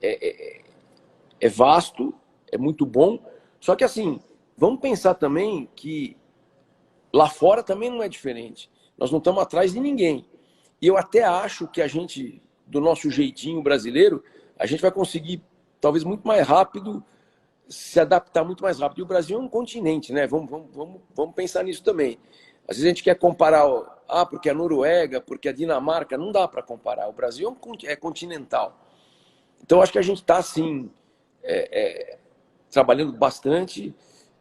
é vasto, é muito bom. Só que, assim, vamos pensar também que lá fora também não é diferente. Nós não estamos atrás de ninguém. E eu até acho que a gente, do nosso jeitinho brasileiro, a gente vai conseguir, talvez muito mais rápido, se adaptar muito mais rápido. E o Brasil é um continente, né? Vamos pensar nisso também. Às vezes a gente quer comparar, porque a Noruega, porque a Dinamarca, não dá para comparar. O Brasil é continental. Então, acho que a gente está, assim, trabalhando bastante.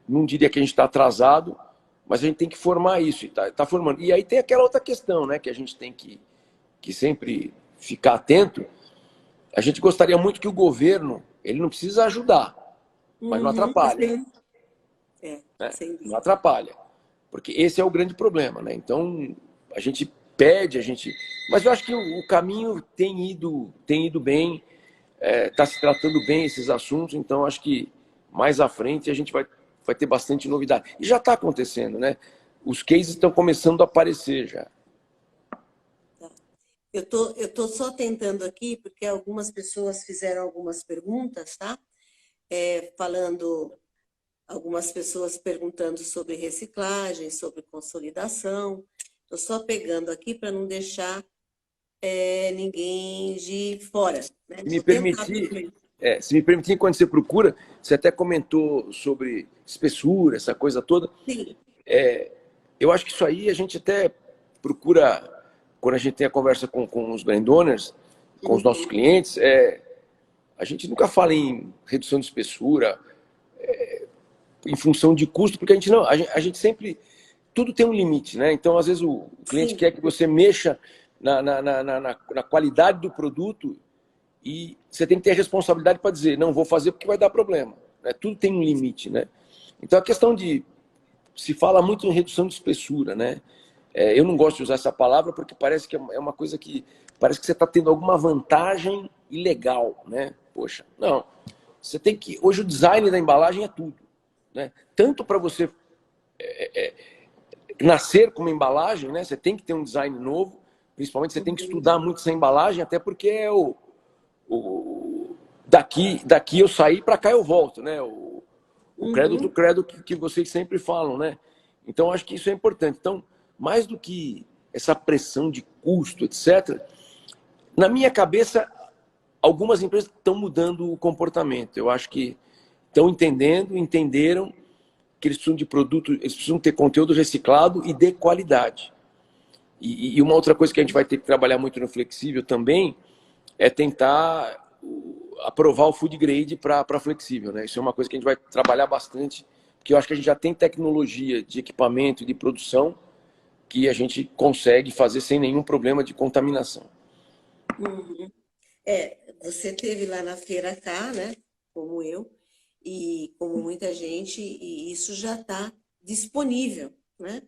Não diria que a gente está atrasado, mas a gente tem que formar isso, e tá formando. E aí tem aquela outra questão, né, que a gente tem que sempre ficar atento. A gente gostaria muito que o governo, ele não precisa ajudar, mas não atrapalha. Sim. Né? Sem Não dúvida. atrapalha. Porque esse é o grande problema, né? Então, a gente pede, mas eu acho que o caminho tem ido bem, está se tratando bem esses assuntos, então acho que mais à frente a gente vai ter bastante novidade. E já está acontecendo, né? Os cases estão começando a aparecer já. Tá. Eu tô só tentando aqui, porque algumas pessoas fizeram algumas perguntas, tá? Algumas pessoas perguntando sobre reciclagem, sobre consolidação. Estou só pegando aqui para não deixar ninguém de fora, né? Se me Vou tentar permitir, também. se me permitir, quando você procura, você até comentou sobre espessura, essa coisa toda. Sim. Eu acho que isso aí a gente até procura, quando a gente tem a conversa com os brand owners, com os nossos Uhum. clientes, a gente nunca fala em redução de espessura, em função de custo, porque a gente sempre, tudo tem um limite, né? Então, às vezes, o cliente Sim. quer que você mexa na qualidade do produto e você tem que ter a responsabilidade para dizer, não vou fazer porque vai dar problema. Né? Tudo tem um limite, né? Então, a questão se fala muito em redução de espessura, né? Eu não gosto de usar essa palavra porque parece que é uma coisa que parece que você está tendo alguma vantagem ilegal, né? Poxa, não. Você tem que hoje o design da embalagem é tudo, né? Tanto para você nascer com uma embalagem, né? Você tem que ter um design novo, principalmente você tem que estudar muito essa embalagem, até porque daqui eu saí para cá eu volto, né? O credo do Uhum. credo que vocês sempre falam, né? Então, acho que isso é importante. Então, mais do que essa pressão de custo, etc., na minha cabeça, algumas empresas estão mudando o comportamento. Eu acho que estão entenderam que eles precisam de produto, eles precisam ter conteúdo reciclado e de qualidade. E uma outra coisa que a gente vai ter que trabalhar muito no flexível também é tentar aprovar o food grade para flexível, né? Isso é uma coisa que a gente vai trabalhar bastante, porque eu acho que a gente já tem tecnologia de equipamento e de produção que a gente consegue fazer sem nenhum problema de contaminação. Uhum. Você teve lá na feira cá, né? Como eu, e como muita gente, e isso já está disponível, né?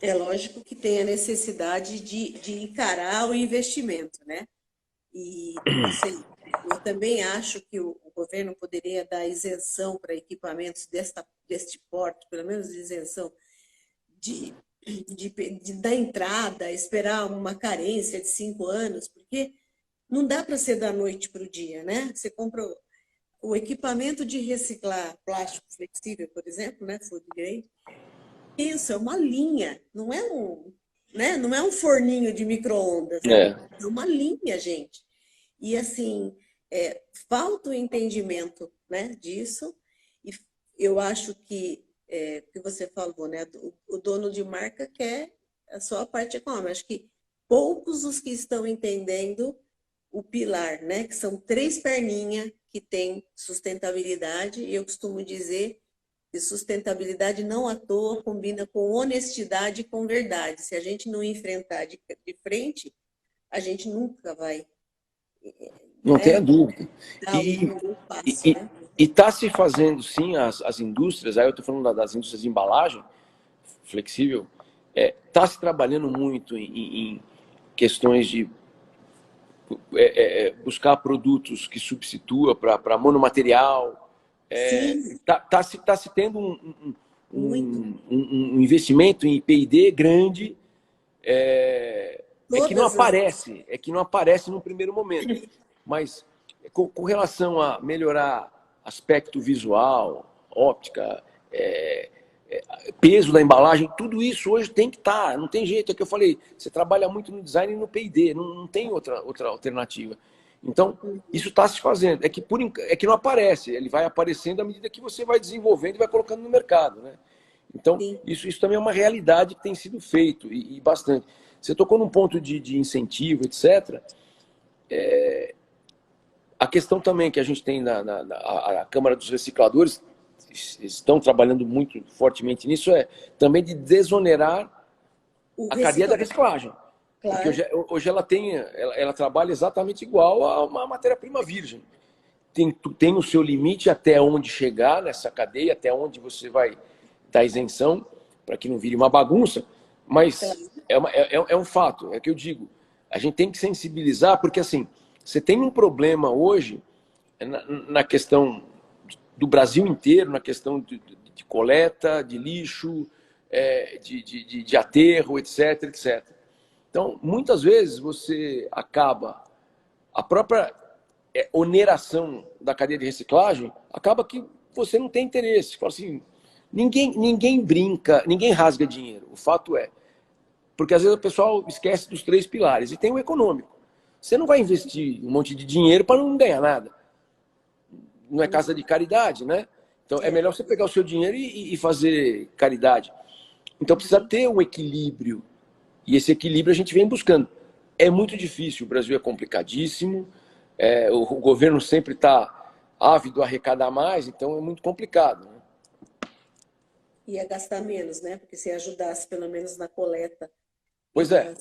É lógico que tem a necessidade de encarar o investimento, né? E não sei, eu também acho que o governo poderia dar isenção para equipamentos deste porte, pelo menos isenção de, da entrada, esperar uma carência de 5 anos, porque não dá para ser da noite para o dia, né? Você compra o equipamento de reciclar plástico flexível, por exemplo, né? Food grade, isso é uma linha, não é né? Não é um forninho de micro-ondas, É. é uma linha, gente. E assim, falta o entendimento, né, disso. E eu acho que você falou, né, o dono de marca quer só a parte econômica. Acho que poucos os que estão entendendo o pilar, né, que são três perninhas que tem sustentabilidade. E eu costumo dizer que sustentabilidade não à toa combina com honestidade e com verdade. Se a gente não enfrentar de frente, a gente nunca vai, Não né, tenha dúvida. dar o E primeiro passo, e né? está se fazendo, sim, as indústrias, aí eu estou falando das indústrias de embalagem flexível, está se trabalhando muito em questões de buscar produtos que substitua para monomaterial. Sim, Tá se tendo muito. um investimento em P&D grande, Todas as. é que não aparece no primeiro momento. Mas com relação a melhorar aspecto visual, óptica, peso da embalagem, tudo isso hoje tem que estar, não tem jeito. É que eu falei, você trabalha muito no design e no P&D, não tem outra alternativa. Então, isso está se fazendo. É que não aparece, ele vai aparecendo à medida que você vai desenvolvendo e vai colocando no mercado, né? Então, Sim, isso também é uma realidade que tem sido feito, e bastante. Você tocou num ponto de incentivo, etc. A questão também que a gente tem na Câmara dos Recicladores, estão trabalhando muito fortemente nisso, é também de desonerar a cadeia da reciclagem. Claro. Porque hoje ela trabalha exatamente igual a uma matéria-prima virgem. Tem o seu limite até onde chegar nessa cadeia, até onde você vai dar isenção, para que não vire uma bagunça, mas é um fato, é o que eu digo. A gente tem que sensibilizar, porque assim, você tem um problema hoje na questão do Brasil inteiro, na questão de coleta, de lixo, de aterro, etc, etc. Então, muitas vezes você acaba, a própria oneração da cadeia de reciclagem, acaba que você não tem interesse. Fala assim, ninguém brinca, ninguém rasga dinheiro. O fato é, porque às vezes o pessoal esquece dos 3 pilares, e tem o econômico. Você não vai investir um monte de dinheiro para não ganhar nada. Não é casa de caridade, né? Então é melhor você pegar o seu dinheiro e fazer caridade. Então precisa ter um equilíbrio. E esse equilíbrio a gente vem buscando. É muito difícil, o Brasil é complicadíssimo, o governo sempre está ávido a arrecadar mais, então é muito complicado. Né? Ia gastar menos, né? Porque se ajudasse pelo menos na coleta. Pois é.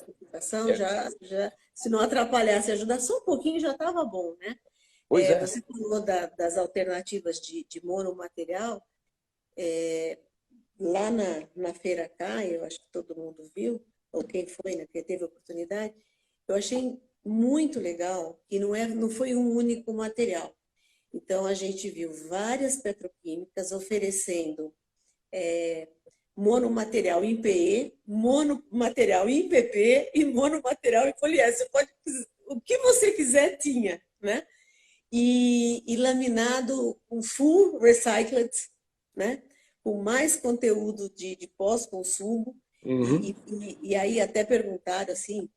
Se não atrapalhasse, ajudar só um pouquinho já estava bom, né? Pois é. Você falou das alternativas de monomaterial. Lá na Feira Caia, eu acho que todo mundo viu, ou quem foi, né, que teve a oportunidade, eu achei muito legal que não foi um único material. Então, a gente viu várias petroquímicas oferecendo monomaterial em PE, monomaterial em PP e monomaterial em poliéster. O que você quiser tinha, né? E laminado com full recycled, né? Com mais conteúdo de pós-consumo. Uhum. E aí até perguntaram assim,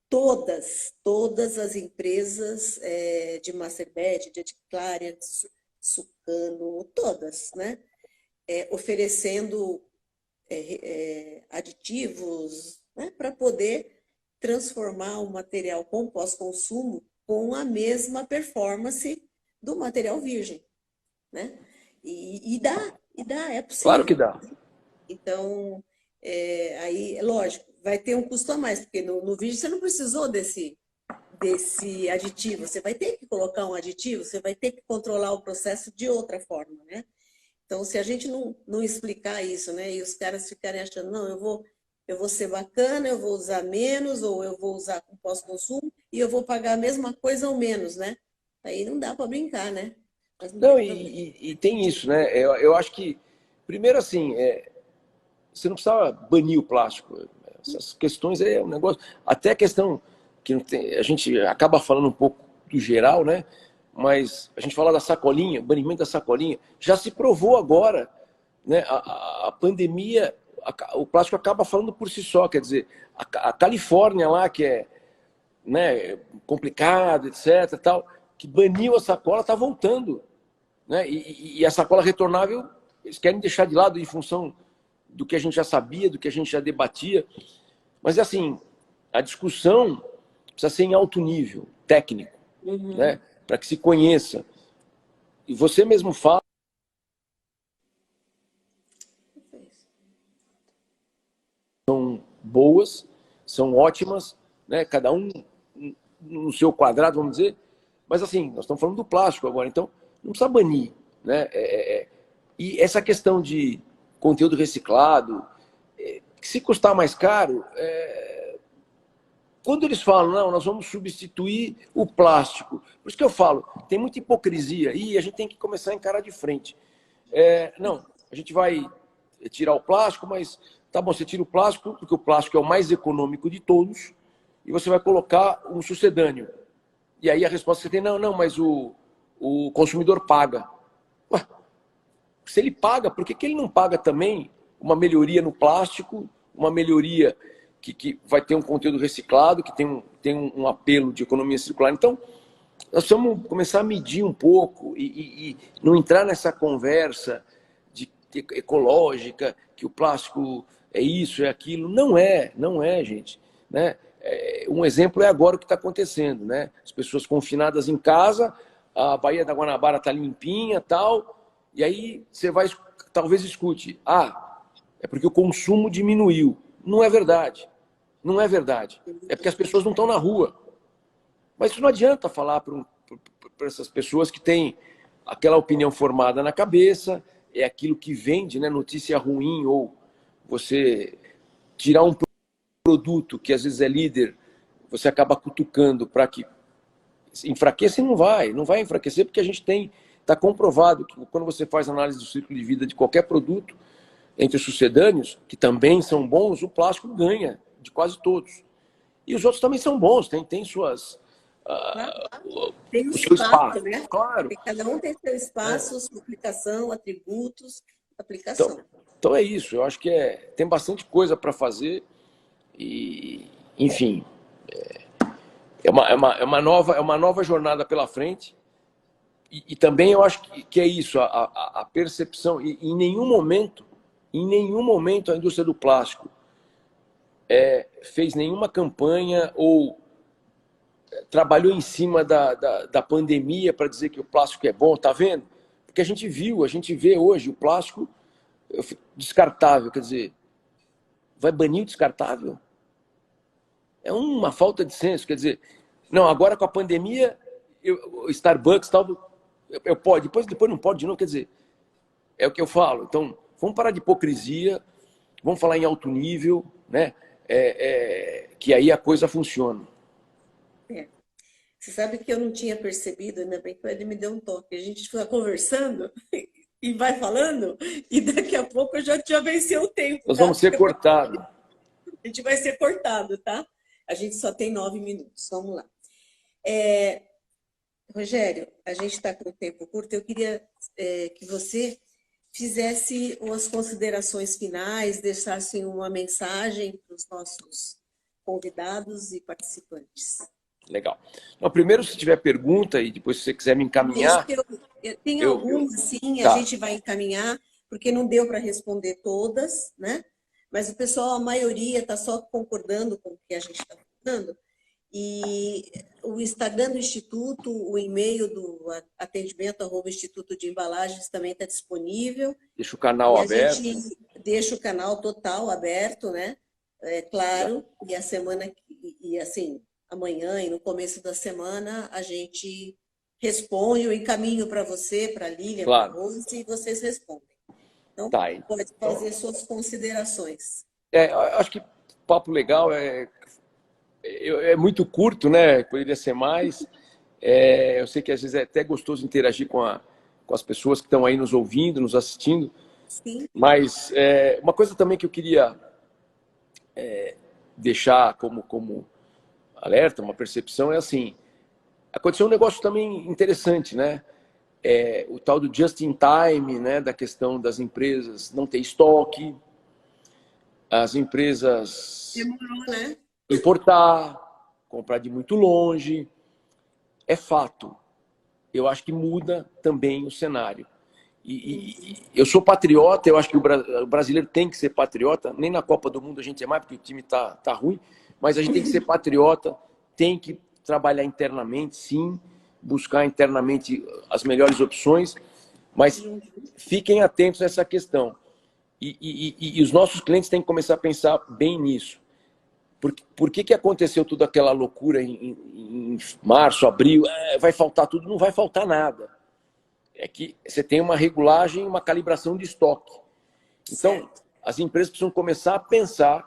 todas as empresas de Masterbet, de Claria, de Sucano, todas, né? Oferecendo aditivos, né? Para poder transformar o material com pós-consumo com a mesma performance do material virgem, né? E dá, é possível. Claro que dá. Então, aí, lógico, vai ter um custo a mais, porque no virgem você não precisou desse aditivo, você vai ter que colocar um aditivo, você vai ter que controlar o processo de outra forma, né? Então, se a gente não explicar isso, né, e os caras ficarem achando, não, eu vou ser bacana, eu vou usar menos, ou eu vou usar com pós-consumo, e eu vou pagar a mesma coisa ou menos, né? Aí não dá para brincar, né? Não, e tem isso, né? Eu acho que, primeiro assim, você não precisa banir o plástico. Essas questões é um negócio. Até a questão que não tem, a gente acaba falando um pouco do geral, né? Mas a gente fala da sacolinha, banimento da sacolinha, já se provou agora, né? A pandemia, o plástico acaba falando por si só, quer dizer, a Califórnia lá, que é, né, complicado, etc, tal, que baniu a sacola, está voltando, né? E a sacola retornável, eles querem deixar de lado em função do que a gente já sabia, do que a gente já debatia. Mas, assim, a discussão precisa ser em alto nível, técnico, né? Para que se conheça. E você mesmo fala. São boas, são ótimas, né? Cada um no seu quadrado, vamos dizer. Mas, assim, nós estamos falando do plástico agora, então não precisa banir, né? E essa questão de conteúdo reciclado, que se custar mais caro, quando eles falam, não, nós vamos substituir o plástico, por isso que eu falo, tem muita hipocrisia e a gente tem que começar a encarar de frente. Não, a gente vai tirar o plástico, mas tá bom, você tira o plástico, porque o plástico é o mais econômico de todos, e você vai colocar um sucedâneo. E aí a resposta que você tem, não, mas o consumidor paga. Ué, se ele paga, por que ele não paga também uma melhoria no plástico, uma melhoria que vai ter um conteúdo reciclado, que tem um apelo de economia circular? Então, nós precisamos começar a medir um pouco e não entrar nessa conversa ecológica, que o plástico é isso, é aquilo. Não é, gente. Né? Um exemplo é agora o que está acontecendo. Né? As pessoas confinadas em casa, a Baía da Guanabara está limpinha, tal, E aí você vai, talvez escute, é porque o consumo diminuiu. Não é verdade. Não é verdade. É porque as pessoas não estão na rua. Mas isso não adianta falar para essas pessoas que têm aquela opinião formada na cabeça, é aquilo que vende, né? Notícia ruim, ou você tirar um produto que às vezes é líder, você acaba cutucando para que enfraqueça, e não vai enfraquecer, porque a gente está comprovado que quando você faz análise do ciclo de vida de qualquer produto, entre os sucedâneos, que também são bons, o plástico ganha de quase todos. E os outros também são bons, tem suas... Tem um o seu espaço, espaço, né? claro. Cada um tem seu espaço, sua aplicação, atributos, Então, aplicação. então é isso, eu acho que tem bastante coisa para fazer e, enfim, é uma nova jornada pela frente e também eu acho que é isso, a percepção, e em nenhum momento a indústria do plástico fez nenhuma campanha ou trabalhou em cima da pandemia para dizer que o plástico é bom, tá vendo? Porque a gente vê hoje o plástico descartável, quer dizer, vai banir o descartável? É uma falta de senso, quer dizer, não, agora com a pandemia, o Starbucks tal, eu pode, depois não pode de novo, quer dizer, é o que eu falo. Então, vamos parar de hipocrisia, vamos falar em alto nível, né? Que aí a coisa funciona. É. Você sabe que eu não tinha percebido, ainda bem que ele me deu um toque. A gente fica conversando e vai falando, e daqui a pouco eu já venci o tempo, Nós tá? vamos ser cortados. A gente vai ser cortado, tá? A gente só tem 9 minutos. Vamos lá. Rogério, a gente está com o tempo curto. Eu queria que você fizesse umas considerações finais, deixasse uma mensagem para os nossos convidados e participantes. Legal. Então, primeiro, se tiver pergunta e depois se você quiser me encaminhar... Tem algumas, sim, a Tá. gente vai encaminhar, porque não deu para responder todas, né? Mas o pessoal, a maioria, está só concordando com o que a gente está falando. E o Instagram do Instituto, o e-mail do atendimento@instituto de embalagens também está disponível. Deixa o canal aberto. E a gente deixa o canal total aberto, né? Claro, e a semana, e assim, amanhã e no começo da semana, a gente responde, eu encaminho para você, para a Lilian, Claro. para a Rose, e vocês respondem. Então, Tá. pode fazer suas considerações. Acho que papo legal é muito curto, né? Poderia ser mais. Eu sei que às vezes é até gostoso interagir com as pessoas que estão aí nos ouvindo, nos assistindo. Sim. Mas uma coisa também que eu queria deixar como alerta, uma percepção, é assim, aconteceu um negócio também interessante, né? O tal do just in time, né? Da questão das empresas não ter estoque, as empresas Demorou, né? importar, comprar de muito longe. É fato. Eu acho que muda também o cenário. E eu sou patriota, eu acho que o brasileiro tem que ser patriota. Nem na Copa do Mundo a gente é mais, porque o time tá ruim, mas a gente tem que ser patriota, tem que trabalhar internamente, sim, buscar internamente as melhores opções, mas fiquem atentos a essa questão. E os nossos clientes têm que começar a pensar bem nisso. Por que aconteceu toda aquela loucura em março, abril? Vai faltar tudo? Não vai faltar nada. É que você tem uma regulagem, uma calibração de estoque. Então, certo. As empresas precisam começar a pensar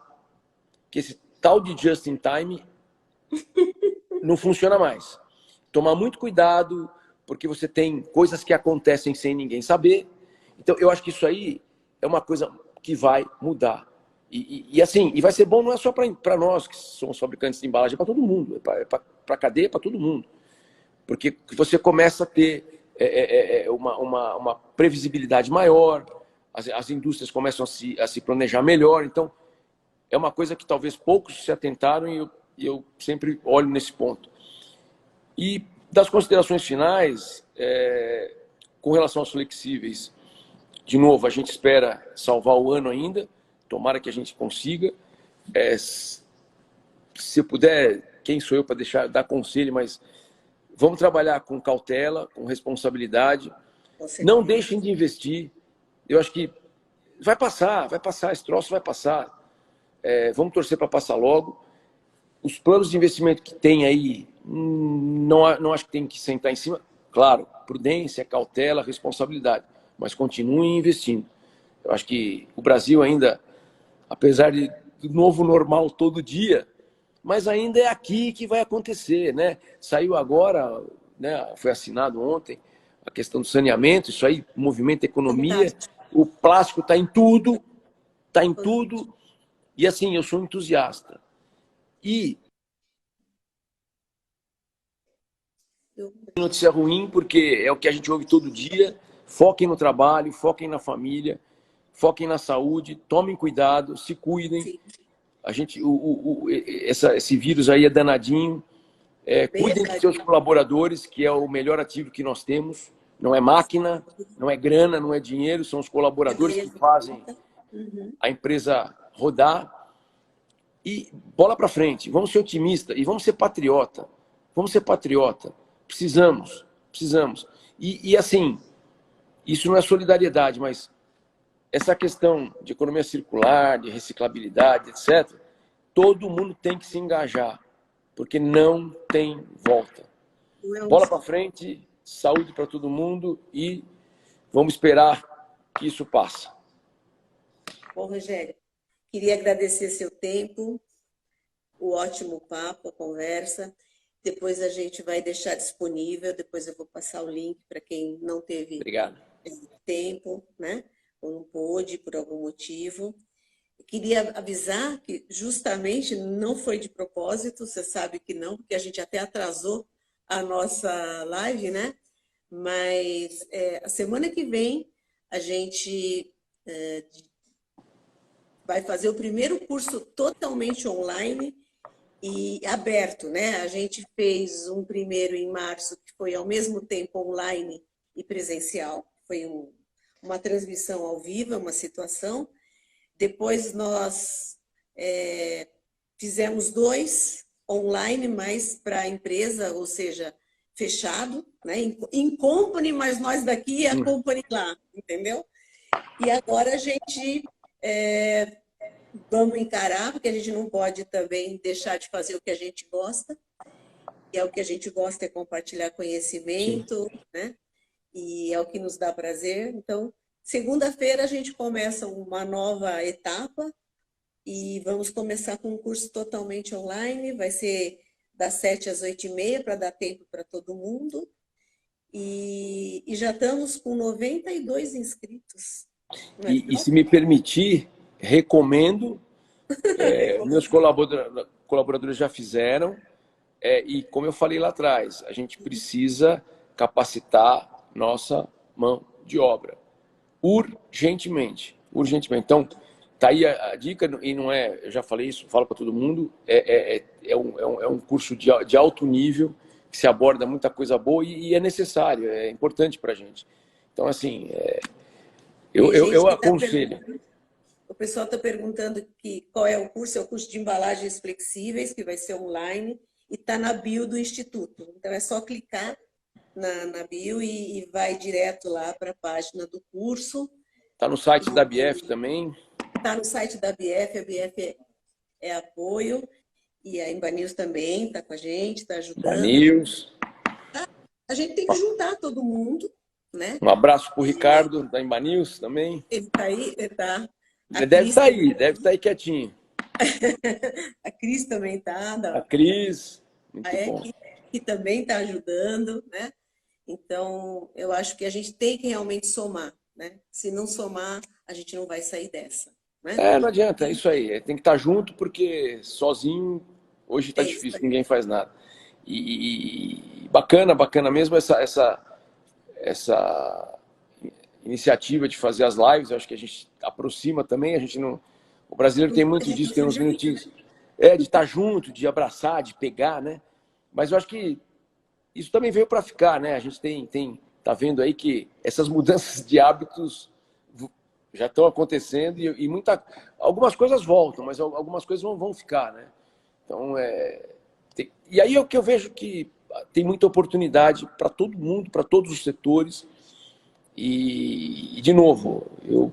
que esse tal de just in time não funciona mais. Tomar muito cuidado, porque você tem coisas que acontecem sem ninguém saber. Então, eu acho que isso aí é uma coisa que vai mudar. Assim, vai ser bom não é só para nós, que somos fabricantes de embalagem, é para todo mundo, é para a cadeia, é para todo mundo. Porque você começa a ter uma previsibilidade maior, as indústrias começam a se planejar melhor. Então, é uma coisa que talvez poucos se atentaram e eu sempre olho nesse ponto. E das considerações finais, com relação aos flexíveis, de novo, a gente espera salvar o ano ainda, tomara que a gente consiga. Se eu puder, quem sou eu para dar conselho, mas vamos trabalhar com cautela, com responsabilidade. Com Não certeza. deixem de investir. Eu acho que vai passar, esse troço vai passar. Vamos torcer para passar logo. Os planos de investimento que tem aí, não acho que tem que sentar em cima. Claro, prudência, cautela, responsabilidade, mas continuem investindo. Eu acho que o Brasil ainda, apesar do novo normal todo dia, mas ainda é aqui que vai acontecer, né? Saiu agora, né? Foi assinado ontem a questão do saneamento, isso aí movimenta a economia. Fantástico. O plástico está em tudo, está em tudo. E assim, eu sou um entusiasta. E Eu- notícia ruim, porque é o que a gente ouve todo dia. Foquem no trabalho, foquem na família, foquem na saúde, tomem cuidado, se cuidem. Sim, A gente, esse vírus aí é danadinho. bem Cuidem dos seus recadinho. colaboradores, que é o melhor ativo que nós temos. Não é máquina, não é grana, não é dinheiro, são os colaboradores que Cadeias de fazem volta. Uhum. a empresa rodar. E bola para frente, vamos ser otimistas e vamos ser patriota. Vamos ser patriota. Precisamos, precisamos. E assim, isso não é solidariedade, mas essa questão de economia circular, de reciclabilidade, etc., todo mundo tem que se engajar, porque não tem volta. Não é um Bola para frente, saúde para todo mundo e vamos esperar que isso passe. Bom, Rogério, queria agradecer seu tempo, o ótimo papo, a conversa. Depois a gente vai deixar disponível, depois eu vou passar o link para quem não teve Obrigado. tempo, né? Ou não pôde por algum motivo. Eu queria avisar que justamente não foi de propósito, você sabe que não, porque a gente até atrasou a nossa live, né? Mas a semana que vem a gente vai fazer o primeiro curso totalmente online e aberto, né? A gente fez um primeiro em março, que foi ao mesmo tempo online e presencial, foi uma transmissão ao vivo, uma situação. Depois nós fizemos dois online, mas para a empresa, ou seja, fechado, né? Em company, mas nós daqui e a company lá, entendeu? E agora a gente vamos encarar, porque a gente não pode também deixar de fazer o que a gente gosta, e é o que a gente gosta é compartilhar Sim. conhecimento, né? E é o que nos dá prazer. Então, segunda-feira a gente começa uma nova etapa e vamos começar com um curso totalmente online, vai ser das 7 às 8h30 para dar tempo para todo mundo. E já estamos com 92 inscritos. Não é E legal? se me permitir, recomendo. Meus colaboradores já fizeram. E como eu falei lá atrás, a gente precisa capacitar nossa mão de obra urgentemente, urgentemente. Então, tá aí a dica e não é, eu já falei isso, falo para todo mundo, é um curso de alto nível que se aborda muita coisa boa e é necessário, é importante para a gente. Então, assim, Tem gente eu que está aconselho. perguntando. O pessoal está perguntando qual é o curso. É o curso de embalagens flexíveis, que vai ser online, e está na bio do Instituto. Então é só clicar na bio e vai direto lá para a página do curso. Está no site da BF também. Está no site da BF, a BF é apoio, e a Embanews também está com a gente, está Da ajudando. News. A gente tem que juntar todo mundo, né? Um abraço para o Ricardo, da Emba News também. Ele está aí, ele está. A Deve Cris estar também. aí, deve estar aí quietinho. A Cris também está, A da Cris, muito AEC, bom. que também está ajudando, né? Então, eu acho que a gente tem que realmente somar, né? Se não somar, a gente não vai sair dessa, né? Não adianta, é isso aí. Tem que estar junto porque sozinho hoje está É isso difícil, aí. ninguém faz nada. E bacana, bacana mesmo essa iniciativa de fazer as lives. Eu acho que a gente aproxima também. A gente não, o brasileiro tem A muito gente disso, tem uns fugiu. minutinhos. De estar junto, de abraçar, de pegar, né? Mas eu acho que isso também veio para ficar, né? A gente tá vendo aí que essas mudanças de hábitos já estão acontecendo e algumas coisas voltam, mas algumas coisas vão ficar, né? Então, e aí é o que eu vejo que tem muita oportunidade para todo mundo, para todos os setores. E, de novo, eu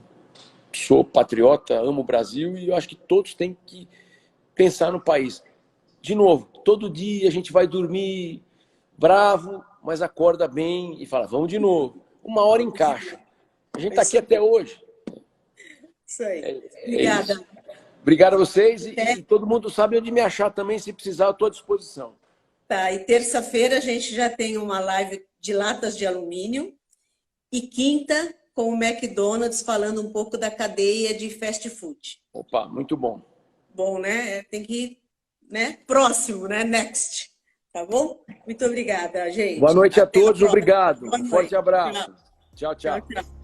sou patriota, amo o Brasil e eu acho que todos têm que pensar no país. De novo, todo dia a gente vai dormir bravo, mas acorda bem e fala, vamos de novo. Uma hora encaixa. A gente está aqui até hoje. Isso aí. Obrigada. Obrigada. Obrigado a vocês e todo mundo sabe onde me achar também, se precisar, eu estou à disposição. Tá, e terça-feira a gente já tem uma live de latas de alumínio e quinta com o McDonald's falando um pouco da cadeia de fast food. Opa, muito bom. Bom, né? Tem que ir, né? Próximo, né? Next. Tá bom? Muito obrigada, gente. Boa noite a Até todos, obrigado. Boa Um forte noite. abraço. Tchau, Tchau, tchau. tchau.